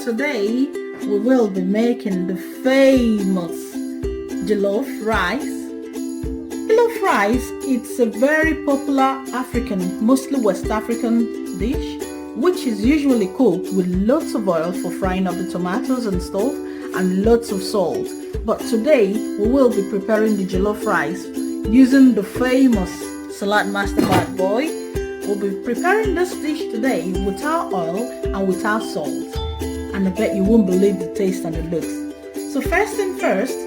today we will be making the famous jollof rice. Jollof rice, it's a very popular African, mostly West African dish, which is usually cooked with lots of oil for frying up the tomatoes and stuff, and lots of salt. But today we will be preparing the jollof rice using the famous Saladmaster bad boy. We'll be preparing this dish today without oil and without salt, and I bet you won't believe the taste and the looks. So first thing first,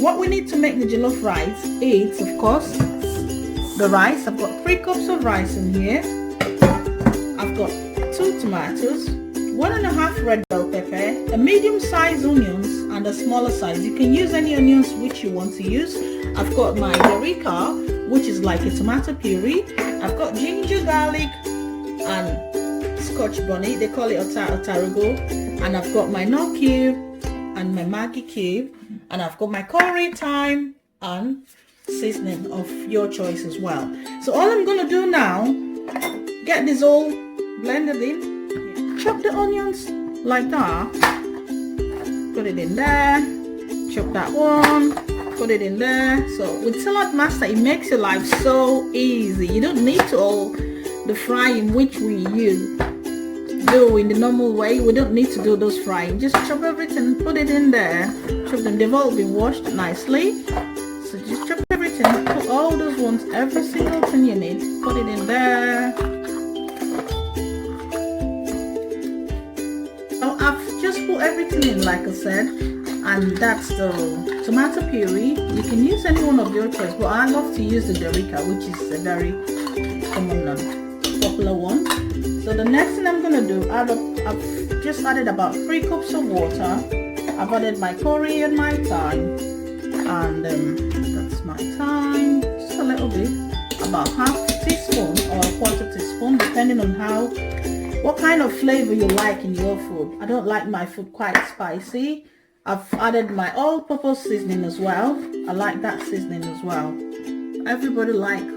what we need to make the jollof rice is, of course, the rice. I've got 3 cups of rice in here. I've got 2 tomatoes, 1.5 red bell pepper, a medium-sized onions, and a smaller size. You can use any onions which you want to use. I've got my Dorica, which is like a tomato puree. I've got ginger, garlic, and scotch bonnet. They call it otarigo. And I've got my nut cube and my Maggi cube. And I've got my curry, thyme, and seasoning of your choice as well. So all I'm going to do now, get this all blended in. Chop the onions like that. Put it in there. Chop that one. Put it in there. So with Saladmaster, it makes your life so easy. You don't need to all the frying which we do in the normal way. We don't need to do those frying. Just chop everything, put it in there. Chop them. They've all been washed nicely. So just chop everything. Put all those ones, every single thing you need. Put it in there. So I've just put everything in, like I said, and that's the tomato puree. You can use any one of your choice, but I love to use the Dorica, which is a very common and popular one. So the next thing I'm gonna do, I've just added about 3 cups of water. I've added my curry and my thyme, and that's my thyme, just a little bit, about half teaspoon or a quarter teaspoon, depending on what kind of flavor you like in your food. I don't like my food quite spicy. I've added my all-purpose seasoning as well. I like that seasoning as well. Everybody like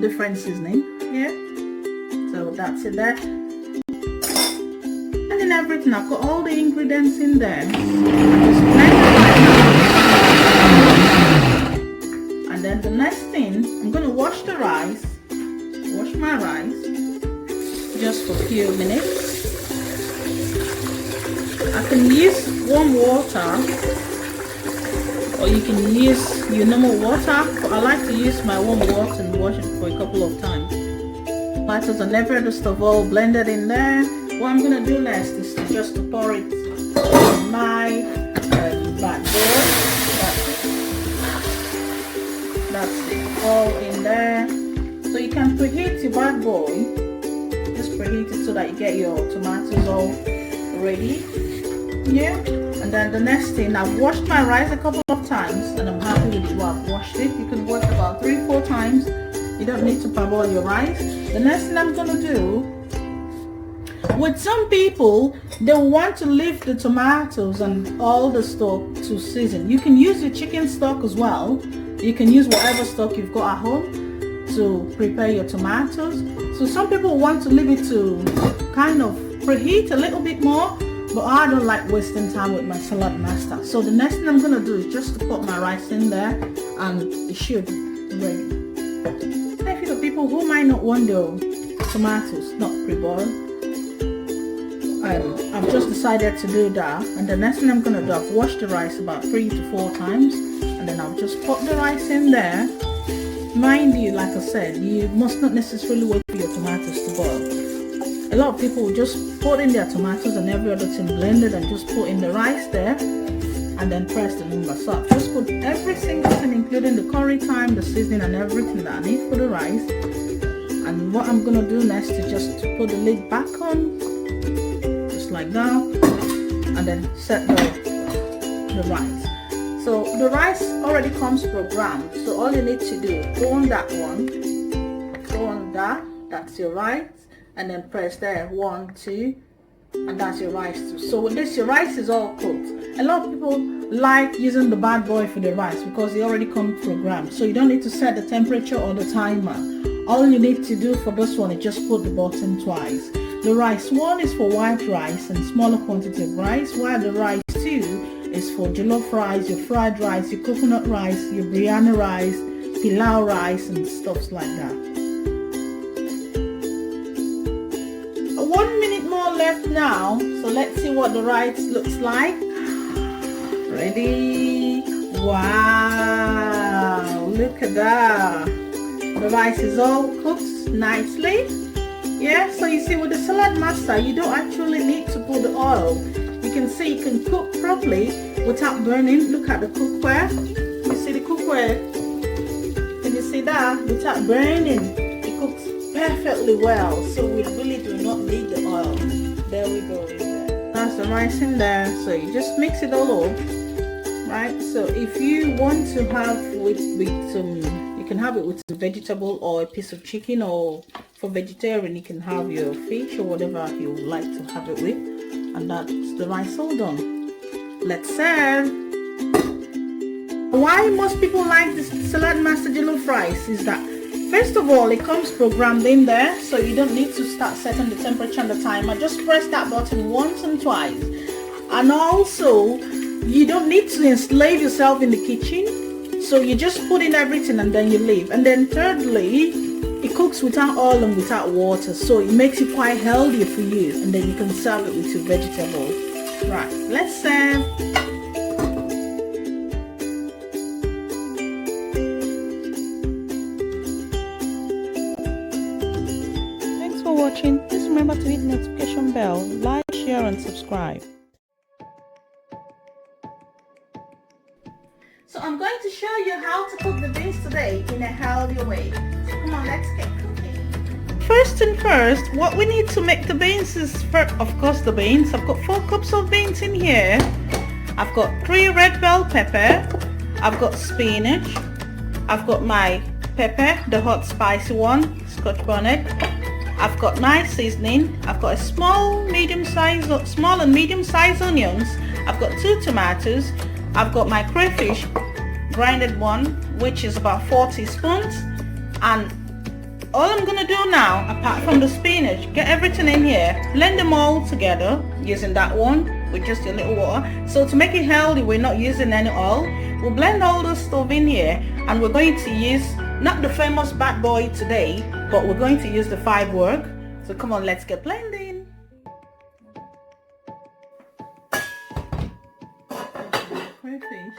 different seasoning, yeah. So that's it there. And then everything, I've got all the ingredients in there. Just blend it right now. And then the next thing, I'm gonna wash the rice. Wash my rice just for a few minutes. I can use warm water, or you can use your normal water, but I like to use my warm water and wash it for a couple of times. Tomatoes and every other stuff all blended in there. What I'm gonna do next is just to pour it in my bad bowl. That's it, all in there. So you can preheat your bad boy. Just preheat it so that you get your tomatoes all ready. Yeah, and then the next thing, I've washed my rice a couple of times and I'm happy with what I've washed it. You can wash about 3-4 times. You don't need to parboil your rice. The next thing I'm gonna do, with some people, they want to leave the tomatoes and all the stock to season. You can use your chicken stock as well. You can use whatever stock you've got at home to prepare your tomatoes. So some people want to leave it to kind of preheat a little bit more, but I don't like wasting time with my Saladmaster. So the next thing I'm gonna do is just to put my rice in there, and it should be ready. I feel the people who might not want their tomatoes not pre-boiled, I've just decided to do that. And the next thing I'm gonna do, I've washed the rice about 3 to 4 times, and then I'll just put the rice in there. Mind you, like I said, you must not necessarily wait for your tomatoes to boil. A lot of people will just put in their tomatoes and every other thing blended and just put in the rice there and then press the number. So I've just put every single thing, including the curry, thyme, the seasoning, and everything that I need for the rice. And what I'm gonna do next is just to put the lid back on, just like that, and then set the rice. So the rice already comes programmed. So all you need to do, go on that one, go on that, that's your rice. And then press there, 1, 2, and that's your rice too. So with this, your rice is all cooked. A lot of people like using the bad boy for the rice because it already comes programmed. So you don't need to set the temperature or the timer. All you need to do for this one is just put the button twice. The rice 1 is for white rice and smaller quantity of rice, while the rice 2 is for jollof rice, your fried rice, your coconut rice, your biryani rice, pilau rice and stuff like that. 1 minute more left now, so let's see what the rice looks like. Ready? Wow, look at that. The rice is all cooked nicely. Yeah, so you see with the Saladmaster, you don't actually need to put the oil. You can see you can cook properly without burning. Look at the cookware. You see the cookware? Can you see that? Without burning. It cooks perfectly well. So we really do not need the oil. There we go. That's the rice in there. So you just mix it all up. Right? So if you want to have with some, you can have it with a vegetable or a piece of chicken, or for vegetarian you can have your fish or whatever you would like to have it with. And that's the rice all done. Let's serve. Why most people like this Saladmaster jollof rice is that, first of all, it comes programmed in there, so you don't need to start setting the temperature and the timer. Just press that button once and twice. And also, you don't need to enslave yourself in the kitchen, so you just put in everything and then you leave. And then thirdly, it cooks without oil and without water, so it makes it quite healthy for you, and then you can serve it with your vegetables. Right, let's serve. Thanks for watching. Please remember to hit the notification bell, like, share and subscribe. So I'm going to show you how to cook the beans today in a healthy way. So come on, let's get cooking. First and first, what we need to make the beans is, of course, the beans. I've got 4 cups of beans in here. I've got 3 red bell pepper. I've got spinach. I've got my pepper, the hot spicy one, Scotch bonnet. I've got my seasoning. I've got a small and medium sized onions. I've got 2 tomatoes. I've got my crayfish, grinded one, which is about 4 teaspoons. And all I'm going to do now, apart from the spinach, get everything in here, blend them all together using that one with just a little water. So to make it healthy, we're not using any oil. We'll blend all the stuff in here, and we're going to use not the famous bad boy today, but we're going to use the 5 work. So come on, let's get blending. Crayfish.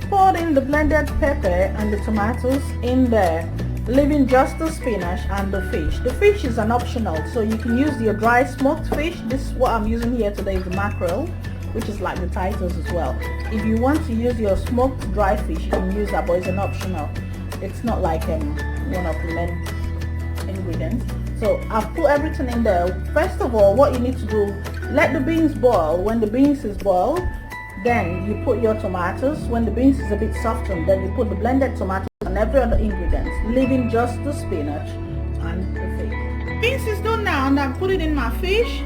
Pour in the blended pepper and the tomatoes in there, leaving just the spinach and the fish. The fish is an optional, so you can use your dry smoked fish. This is what I'm using here today, is the mackerel, which is like the titles as well. If you want to use your smoked dry fish, you can use that, but it's an optional. It's not like one of the main ingredients. So I've put everything in there. First of all, what you need to do, let the beans boil. When the beans is boiled, then you put your tomatoes. When the beans is a bit softened, then you put the blended tomatoes and every other ingredient, leaving just the spinach and the fish. Beans is done now, and I've put it in my fish.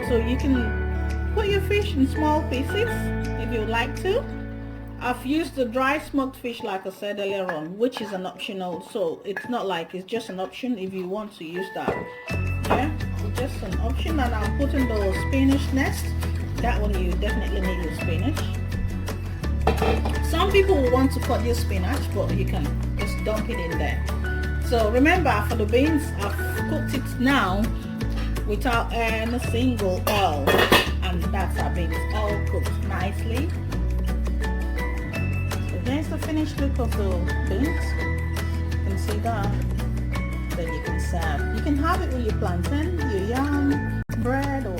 So you can put your fish in small pieces if you would like to. I've used the dry smoked fish, like I said earlier on, which is an optional, so it's not like, it's just an option if you want to use that. Yeah, it's just an option. And I'm putting the spinach next. That one you definitely need your spinach. Some people will want to cut your spinach, but you can just dump it in there. So remember, for the beans, I've cooked it now without any single oil, and that's our beans all cooked nicely. Here's the finished look of the beans. You can see that. Then you can serve. You can have it with your plantain, your yam, bread, or